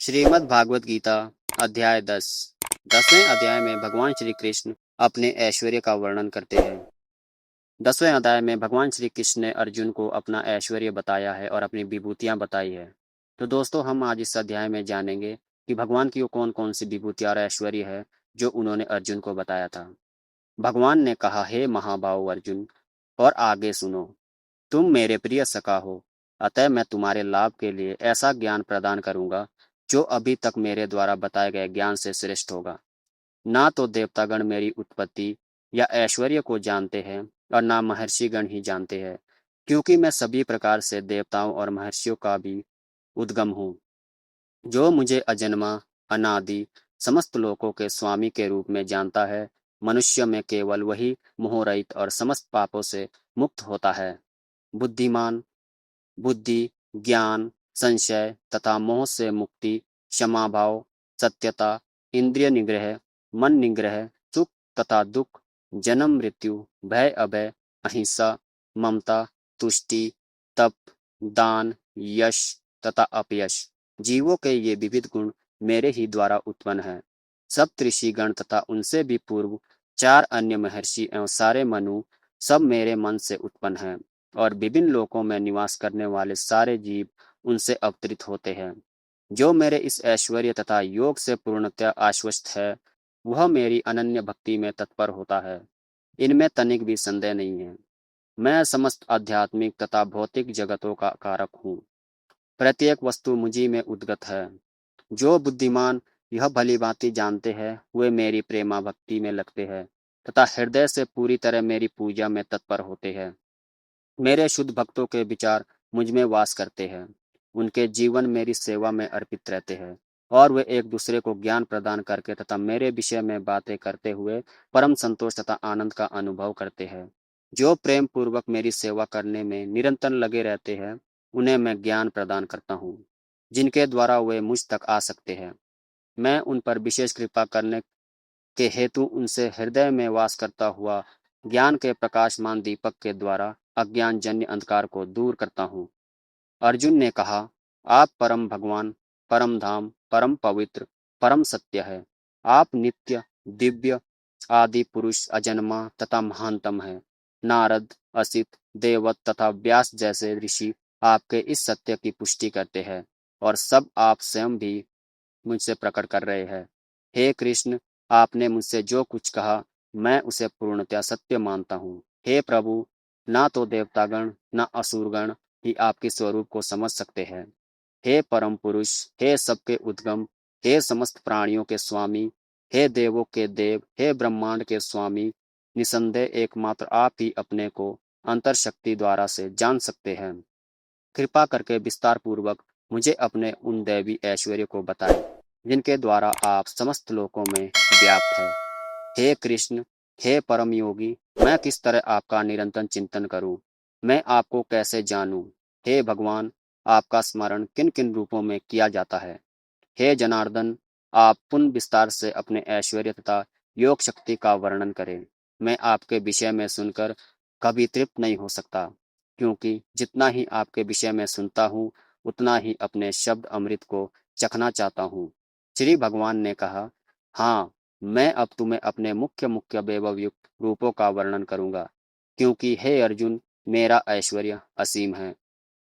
श्रीमद् भागवत गीता अध्याय 10। 10वें अध्याय में भगवान श्री कृष्ण अपने ऐश्वर्य का वर्णन करते हैं। 10वें अध्याय में भगवान श्री कृष्ण ने अर्जुन को अपना ऐश्वर्य बताया है और अपनी विभूतियां बताई है। तो दोस्तों, हम आज इस अध्याय में जानेंगे कि भगवान की वो कौन कौन सी विभूतियां और ऐश्वर्य है जो उन्होंने अर्जुन को बताया था। भगवान ने कहा, हे महाबाहु अर्जुन, और आगे सुनो। तुम मेरे प्रिय सखा हो, अतः मैं तुम्हारे लाभ के लिए ऐसा ज्ञान प्रदान करूंगा जो अभी तक मेरे द्वारा बताए गए ज्ञान से श्रेष्ठ होगा। ना तो देवतागण मेरी उत्पत्ति या ऐश्वर्य को जानते हैं और ना महर्षिगण ही जानते हैं, क्योंकि मैं सभी प्रकार से देवताओं और महर्षियों का भी उद्गम हूँ। जो मुझे अजन्मा, अनादि, समस्त लोकों के स्वामी के रूप में जानता है, मनुष्य में केवल वही मोहरहित और समस्त पापों से मुक्त होता है। बुद्धिमान बुद्धि, ज्ञान, संशय तथा मोह से मुक्ति, क्षमा भाव, सत्यता, इंद्रिय निग्रह, मन निग्रह, सुख तथा दुख, जन्म मृत्यु, भय अभय, अहिंसा, ममता, तुष्टि, तप, दान, यश तथा अपयश, जीवों के ये विविध गुण मेरे ही द्वारा उत्पन्न हैं। सप्तऋषि गण तथा उनसे भी पूर्व 4 अन्य महर्षि एवं सारे मनु सब मेरे मन से उत्पन्न हैं, और विभिन्न लोकों में निवास करने वाले सारे जीव उनसे अवतरित होते हैं। जो मेरे इस ऐश्वर्य तथा योग से पूर्णतया आश्वस्त है, वह मेरी अनन्य भक्ति में तत्पर होता है। इनमें तनिक भी संदेह नहीं है। मैं समस्त आध्यात्मिक तथा भौतिक जगतों का कारक हूँ। प्रत्येक वस्तु मुझी में उद्गत है। जो बुद्धिमान यह भली भांति जानते हैं, वे मेरी प्रेमा भक्ति में लगते हैं तथा हृदय से पूरी तरह मेरी पूजा में तत्पर होते हैं। मेरे शुद्ध भक्तों के विचार मुझ में वास करते हैं। उनके जीवन मेरी सेवा में अर्पित रहते हैं, और वे एक दूसरे को ज्ञान प्रदान करके तथा मेरे विषय में बातें करते हुए परम संतोष तथा आनंद का अनुभव करते हैं। जो प्रेम पूर्वक मेरी सेवा करने में निरंतर लगे रहते हैं, उन्हें मैं ज्ञान प्रदान करता हूँ, जिनके द्वारा वे मुझ तक आ सकते हैं। मैं उन पर विशेष कृपा करने के हेतु उनसे हृदय में वास करता हुआ ज्ञान के प्रकाशमान दीपक के द्वारा अज्ञान जन्य अंधकार को दूर करता हूँ। अर्जुन ने कहा, आप परम भगवान, परम धाम, परम पवित्र, परम सत्य है। आप नित्य, दिव्य, आदि पुरुष, अजन्मा तथा महानतम है। नारद, असित, देवत तथा व्यास जैसे ऋषि आपके इस सत्य की पुष्टि करते हैं, और सब आप स्वयं भी मुझसे प्रकट कर रहे हैं। हे कृष्ण, आपने मुझसे जो कुछ कहा, मैं उसे पूर्णतया सत्य मानता हूँ। हे प्रभु, ना तो देवतागण ना असुरगण ही आपके स्वरूप को समझ सकते हैं। हे परम पुरुष, हे सबके उद्गम, हे समस्त प्राणियों के स्वामी, हे देवों के देव, हे ब्रह्मांड के स्वामी, निसंदेह एकमात्र आप ही अपने को अंतर शक्ति द्वारा से जान सकते हैं। कृपा करके विस्तार पूर्वक मुझे अपने उन दैवी ऐश्वर्य को बताएं, जिनके द्वारा आप समस्त लोकों में व्याप्त है। हे कृष्ण, हे परम योगी, मैं किस तरह आपका निरंतर चिंतन करूं? मैं आपको कैसे जानूं? हे भगवान, आपका स्मरण किन किन रूपों में किया जाता है? हे जनार्दन, आप पुण्य विस्तार से अपने ऐश्वर्य तथा योग शक्ति का वर्णन करें। मैं आपके विषय में सुनकर कभी तृप्त नहीं हो सकता, क्योंकि जितना ही आपके विषय में सुनता हूँ, उतना ही अपने शब्द अमृत को चखना चाहता हूँ। श्री भगवान ने कहा, हाँ, मैं अब तुम्हें अपने मुख्य मुख्य वैभव युक्त रूपों का वर्णन करूंगा, क्योंकि हे अर्जुन, मेरा ऐश्वर्य असीम है।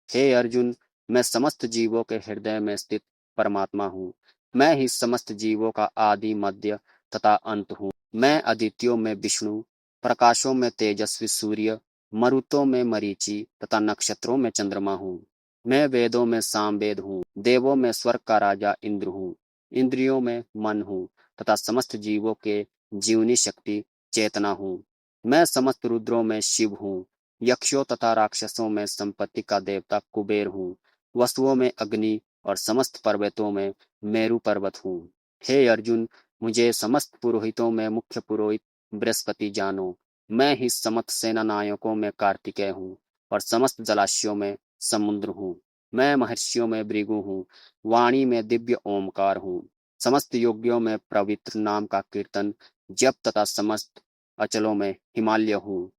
हे अर्जुन, मैं समस्त जीवों के हृदय में स्थित परमात्मा हूँ। मैं ही समस्त जीवों का आदि, मध्य तथा अंत हूँ। मैं अदित्यों में विष्णु, प्रकाशों में तेजस्वी सूर्य, मरुतों में मरीचि तथा नक्षत्रों में चंद्रमा हूँ। मैं वेदों में सामवेद हूँ, देवों में स्वर्ग का राजा इंद्र हूँ, इंद्रियों में मन हूँ तथा समस्त जीवों के जीवनी शक्ति चेतना हूँ। मैं समस्त रुद्रों में शिव हूँ, यक्षों तथा राक्षसों में संपत्ति का देवता कुबेर हूँ, वसुओं में अग्नि और समस्त पर्वतों में मेरु पर्वत हूँ। हे अर्जुन, मुझे समस्त पुरोहितों में मुख्य पुरोहित बृहस्पति जानो। मैं ही समस्त सेना नायकों में कार्तिकेय हूँ, और समस्त जलाशयों में समुद्र हूँ। मैं महर्षियों में भृगु हूँ, वाणी में दिव्य ओमकार हूँ, समस्त योगियों में पवित्र नाम का कीर्तन जप तथा समस्त अचलों में हिमालय हूँ।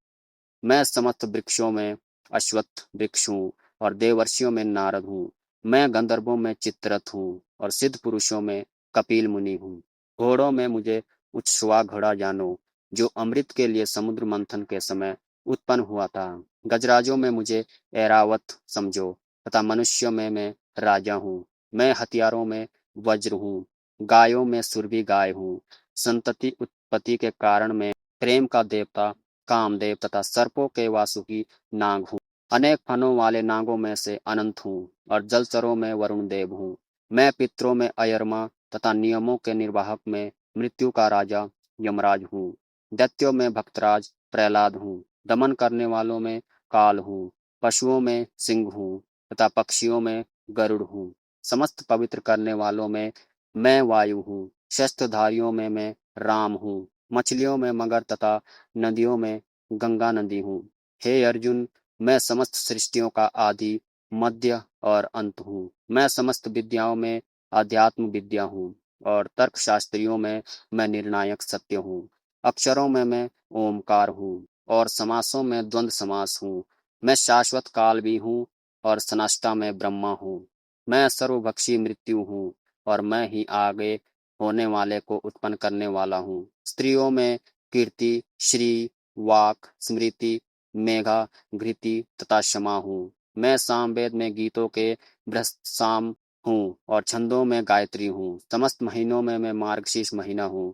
मैं समस्त वृक्षों में अश्वत्थ वृक्ष हूँ, और देवर्षियों में नारद हूँ। मैं गंधर्वों में चित्ररथ हूँ और सिद्ध पुरुषों में कपिल मुनि हूँ। घोड़ों में मुझे उच्छ्वा घोड़ा जानो, जो अमृत के लिए समुद्र मंथन के समय उत्पन्न हुआ था। गजराजों में मुझे ऐरावत समझो तथा मनुष्यों में मैं राजा हूँ। मैं हथियारों में वज्र हूँ, गायों में सुरभि गाय हूँ, संतति उत्पत्ति के कारण मैं प्रेम का देवता कामदेव तथा सर्पों के वासुकी नाग हूँ। अनेक फनों वाले नागों में से अनंत हूँ और जलचरों में वरुण देव हूँ। मैं पितरों में अयरमा तथा नियमों के निर्वाहक में मृत्यु का राजा यमराज हूँ। दैत्यों में भक्तराज प्रहलाद हूँ। दमन करने वालों में काल हूँ। पशुओं में सिंह हूँ तथा पक्षियों में गरुड़ हूँ। समस्त पवित्र करने वालों में मैं वायु हूँ। शस्त्रधारियों में मैं राम हूँ। मछलियों में मगर तथा नदियों में गंगा नदी हूँ। हे अर्जुन, मैं समस्त सृष्टियों का आदि मध्य और अंत हूँ। मैं समस्त विद्याओं में अध्यात्म विद्या हूँ और तर्क शास्त्रियों में मैं निर्णायक सत्य हूँ। अक्षरों में मैं ओमकार हूँ और समासों में द्वंद्व समास हूँ। मैं शाश्वत काल भी हूँ और सनाष्टा में ब्रह्मा हूँ। मैं सर्वभक्षी मृत्यु हूँ और मैं ही आगे होने वाले को उत्पन्न करने वाला हूँ। स्त्रियों में कीर्ति, श्री, वाक, स्मृति, मेघा, घृति तथा क्षमा हूँ। मैं सामवेद में गीतों के भ्रष्टाम हूँ और छंदों में गायत्री हूँ। समस्त महीनों में मैं मार्गशीर्ष महीना हूँ।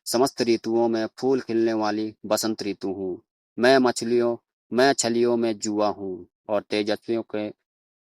समस्त ऋतुओं में फूल खिलने वाली बसंत ऋतु हूँ। मैं छलियों में जुआ हूँ और तेजस्वियों के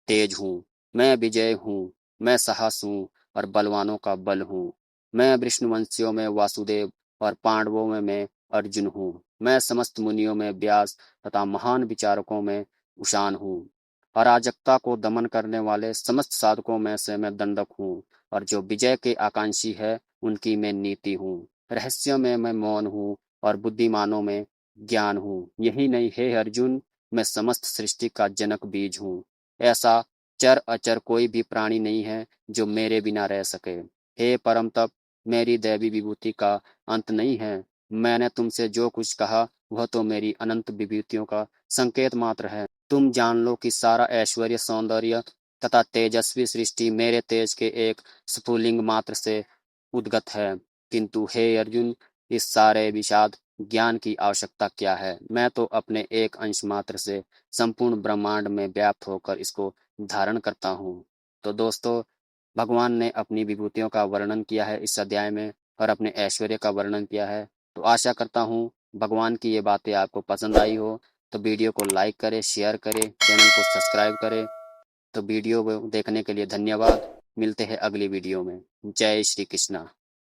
तेज हूँ। मैं विजय हूँ। मैं साहस हूँ और बलवानों का बल हूँ। मैं विष्णुवंशियों में वासुदेव और पांडवों में मैं अर्जुन हूँ। मैं समस्त मुनियों में व्यास तथा महान विचारकों में उशान हूँ। अराजकता को दमन करने वाले समस्त साधकों में से मैं दंडक हूँ और जो विजय के आकांक्षी है उनकी मैं नीति हूँ। रहस्यों में मैं मौन हूँ और बुद्धिमानों में ज्ञान हूँ। यही नहीं हे अर्जुन, मैं समस्त सृष्टि का जनक बीज हूँ। ऐसा चर अचर कोई भी प्राणी नहीं है जो मेरे बिना रह सके। हे परम तप, मेरी दैवी विभूति का अंत नहीं है। मैंने तुमसे जो कुछ कहा वह तो मेरी अनंत विभूतियों का संकेत मात्र है। तुम जान लो कि सारा ऐश्वर्य, सौंदर्य तथा तेजस्वी सृष्टि मेरे तेज के एक स्फुलिंग मात्र से उद्गत है। किंतु हे अर्जुन, इस सारे विषाद ज्ञान की आवश्यकता क्या है? मैं तो अपने एक अंश मात्र से संपूर्ण ब्रह्मांड में व्याप्त होकर इसको धारण करता हूँ। तो दोस्तों, भगवान ने अपनी विभूतियों का वर्णन किया है इस अध्याय में और अपने ऐश्वर्य का वर्णन किया है। तो आशा करता हूँ भगवान की ये बातें आपको पसंद आई हो। तो वीडियो को लाइक करें, शेयर करें, चैनल को सब्सक्राइब करें। तो वीडियो को देखने के लिए धन्यवाद। मिलते हैं अगली वीडियो में। जय श्री कृष्णा।